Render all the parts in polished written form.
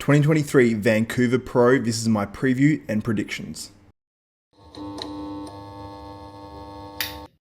2023 Vancouver Pro, this is my preview and predictions.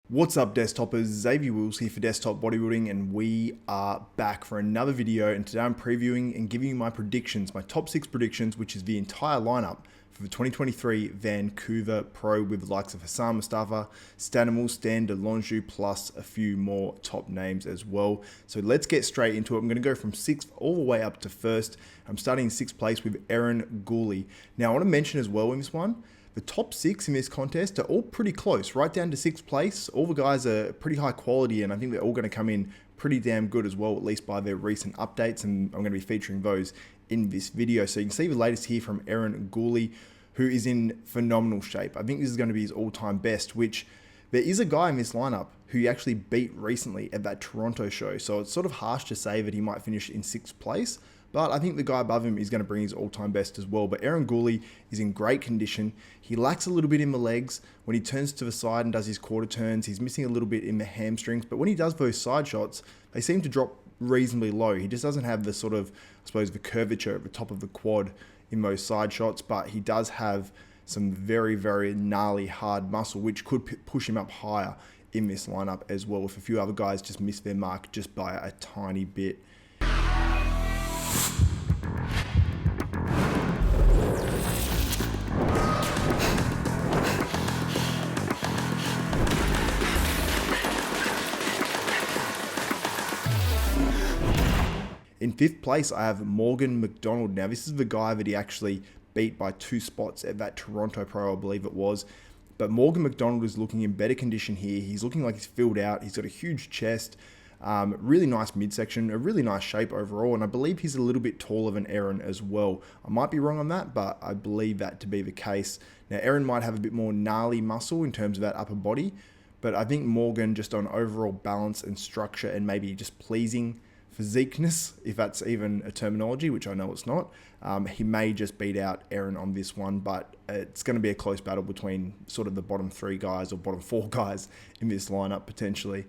What's up, desktoppers? Xavier Wills here for Desktop Bodybuilding, and we are back for another video. And today I'm previewing and giving you my predictions, my top 6 predictions, which is the entire lineup for the 2023 Vancouver Pro with the likes of Hassan Mustafa, Stanimal, Longeaux, plus a few more top names as well. So let's get straight into it. I'm going to go from 6th all the way up to 1st. I'm starting in 6th place with Gauley. Now I want to mention as well in this one, the top 6 in this contest are all pretty close, right down to 6th place. All the guys are pretty high quality, and I think they're all going to come in pretty damn good as well, at least by their recent updates, and I'm going to be featuring those in this video. So you can see the latest here from Gauley, who is in phenomenal shape. I think this is going to be his all-time best, which there is a guy in this lineup who he actually beat recently at that Toronto show. So it's sort of harsh to say that he might finish in 6th place, but I think the guy above him is going to bring his all-time best as well. But Gauley is in great condition. He lacks a little bit in the legs. When he turns to the side and does his quarter turns, he's missing a little bit in the hamstrings. But when he does those side shots, they seem to drop reasonably low. He just doesn't have the sort of, I suppose, the curvature at the top of the quad in those side shots. But he does have some very, very gnarly, hard muscle, which could push him up higher in this lineup as well, if a few other guys just miss their mark just by a tiny bit. In 5th place, I have McDonald. Now, this is the guy that he actually beat by 2 spots at that Toronto Pro, I believe it was. But McDonald is looking in better condition here. He's looking like he's filled out. He's got a huge chest, really nice midsection, a really nice shape overall, and I believe he's a little bit taller than Aaron as well. I might be wrong on that, but I believe that to be the case. Now, Aaron might have a bit more gnarly muscle in terms of that upper body, but I think Morgan, just on overall balance and structure and maybe just pleasing physiqueness, if that's even a terminology, which I know it's not, he may just beat out Aaron on this one, but it's going to be a close battle between sort of the bottom 3 guys or bottom 4 guys in this lineup potentially.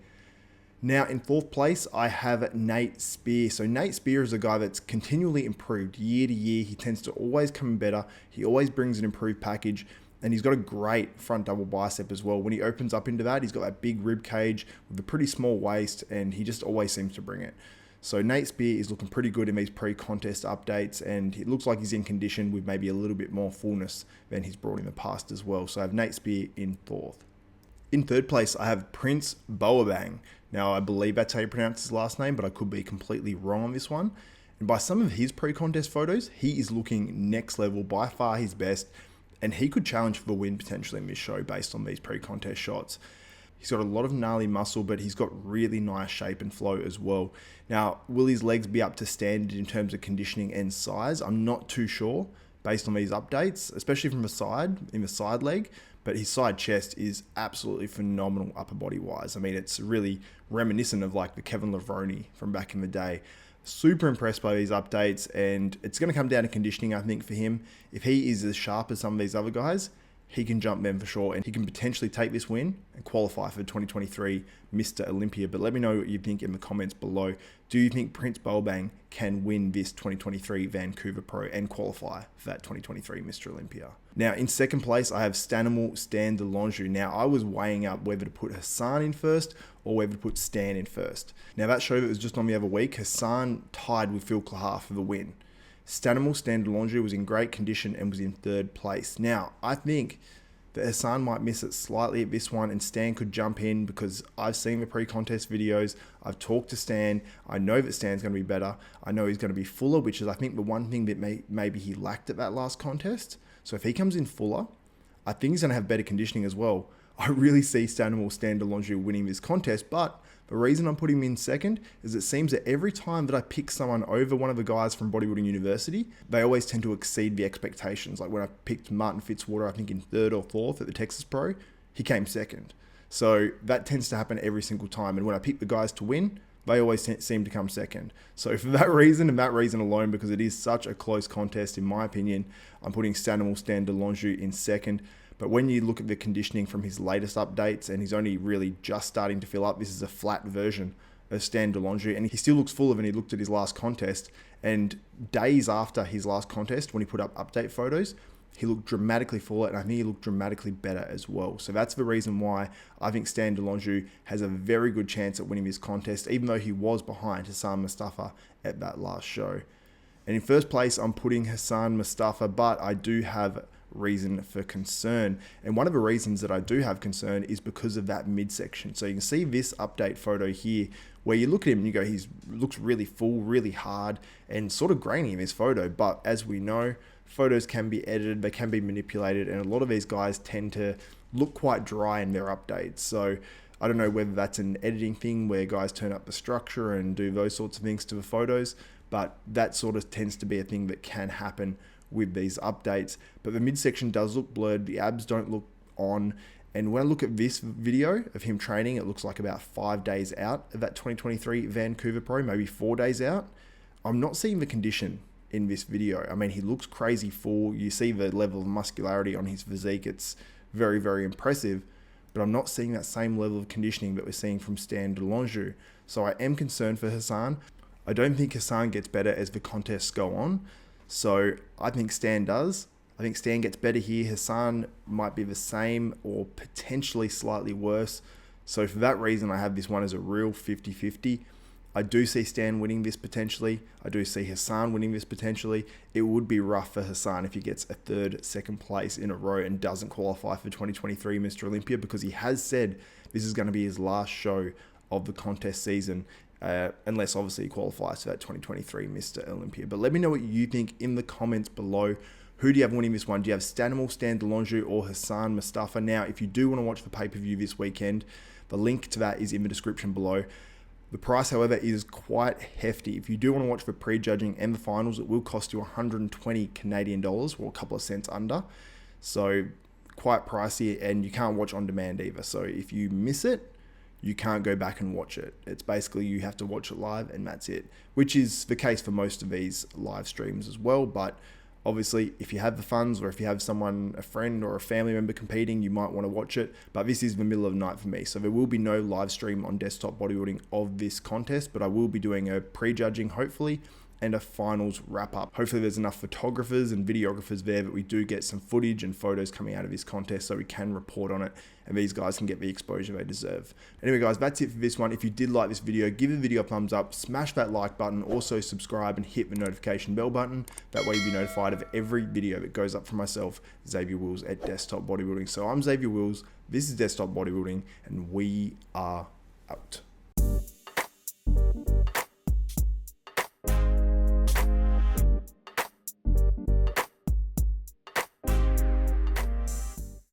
Now in 4th place, I have Nate Spear. So Nate Spear is a guy that's continually improved year to year. He tends to always come in better. He always brings an improved package, and he's got a great front double bicep as well. When he opens up into that, he's got that big rib cage with a pretty small waist, and he just always seems to bring it. So Nate Spear is looking pretty good in these pre-contest updates, and it looks like he's in condition with maybe a little bit more fullness than he's brought in the past as well. So I have Nate Spear in 4th. In 3rd place, I have Prince Boabang. Now, I believe that's how you pronounce his last name, but I could be completely wrong on this one. And by some of his pre-contest photos, he is looking next level, by far his best, and he could challenge for the win potentially in this show based on these pre-contest shots. He's got a lot of gnarly muscle, but he's got really nice shape and flow as well. Now, will his legs be up to standard in terms of conditioning and size? I'm not too sure based on these updates, especially from the side, in the side leg, but his side chest is absolutely phenomenal upper body wise. I mean, it's really reminiscent of like the Kevin Levrone from back in the day. Super impressed by these updates, and it's going to come down to conditioning, I think, for him. If he is as sharp as some of these other guys, he can jump them for sure, and he can potentially take this win and qualify for 2023 Mr. Olympia. But let me know what you think in the comments below. Do you think Prince Boabang can win this 2023 Vancouver Pro and qualify for that 2023 Mr. Olympia? Now, in 2nd place, I have Stanimal Longeaux. Now, I was weighing up whether to put Hassan in 1st or whether to put Stan in 1st. Now, that show that was just on the other week, Hassan tied with Phil Claha for the win. Stanimal Longeaux was in great condition and was in 3rd place. Now, I think that Hassan might miss it slightly at this one, and Stan could jump in because I've seen the pre-contest videos. I've talked to Stan. I know that Stan's going to be better. I know he's going to be fuller, which is, I think, the one thing that maybe he lacked at that last contest. So if he comes in fuller, I think he's going to have better conditioning as well. I really see Stanimal Longeaux winning this contest, but the reason I'm putting him in 2nd is it seems that every time that I pick someone over one of the guys from Bodybuilding University, they always tend to exceed the expectations. Like when I picked Martin Fitzwater, I think in 3rd or 4th at the Texas Pro, he came 2nd. So that tends to happen every single time. And when I pick the guys to win, they always seem to come 2nd. So for that reason and that reason alone, because it is such a close contest, in my opinion, I'm putting Stanimal Longeaux in 2nd. But when you look at the conditioning from his latest updates, and he's only really just starting to fill up, this is a flat version of Longeaux, and he still looks fuller than he looked at his last contest. And days after his last contest, when he put up update photos, he looked dramatically fuller, and I think he looked dramatically better as well. So that's the reason why I think Stan Longeaux has a very good chance at winning this contest, even though he was behind Hassan Mustafa at that last show. And in first place, I'm putting Hassan Mustafa, but I do have reason for concern. And one of the reasons that I do have concern is because of that midsection. So you can see this update photo here, where you look at him and you go, he looks really full, really hard, and sort of grainy in this photo. But as we know, photos can be edited, they can be manipulated, and a lot of these guys tend to look quite dry in their updates. So I don't know whether that's an editing thing where guys turn up the structure and do those sorts of things to the photos, but that sort of tends to be a thing that can happen with these updates. But the midsection does look blurred, the abs don't look on, and when I look at this video of him training, it looks like about 5 days out of that 2023 Vancouver Pro, maybe 4 days out. I'm not seeing the condition in this video. I mean, he looks crazy full. You see the level of muscularity on his physique. It's very, very impressive, but I'm not seeing that same level of conditioning that we're seeing from Stan Longeaux. So I am concerned for Hassan. I don't think Hassan gets better as the contests go on. So I think Stan does. I think Stan gets better here. Hassan might be the same or potentially slightly worse. So for that reason, I have this one as a real 50-50. I do see Stan winning this potentially. I do see Hassan winning this potentially. It would be rough for Hassan if he gets a third, second place in a row and doesn't qualify for 2023 Mr. Olympia, because he has said this is going to be his last show of the contest season, unless obviously he qualifies for that 2023 Mr. Olympia. But let me know what you think in the comments below. Who do you have winning this one? Do you have Stanimal, Stan Longeaux, or Hassan Mustafa? Now, if you do want to watch the pay-per-view this weekend, the link to that is in the description below. The price, however, is quite hefty. If you do want to watch the prejudging and the finals, it will cost you 120 Canadian dollars, or a couple of cents under. So quite pricey, and you can't watch on demand either. So if you miss it, you can't go back and watch it. It's basically you have to watch it live, and that's it, which is the case for most of these live streams as well. But obviously, if you have the funds, or if you have someone, a friend or a family member competing, you might want to watch it. But this is the middle of the night for me, so there will be no live stream on Desktop Bodybuilding of this contest, but I will be doing a prejudging, hopefully, and a finals wrap up. Hopefully there's enough photographers and videographers there that we do get some footage and photos coming out of this contest so we can report on it, and these guys can get the exposure they deserve. Anyway guys, that's it for this one. If you did like this video, give the video a thumbs up, smash that like button, also subscribe and hit the notification bell button. That way you'll be notified of every video that goes up from myself, Xavier Wills at Desktop Bodybuilding. So I'm Xavier Wills, this is Desktop Bodybuilding, and we are out.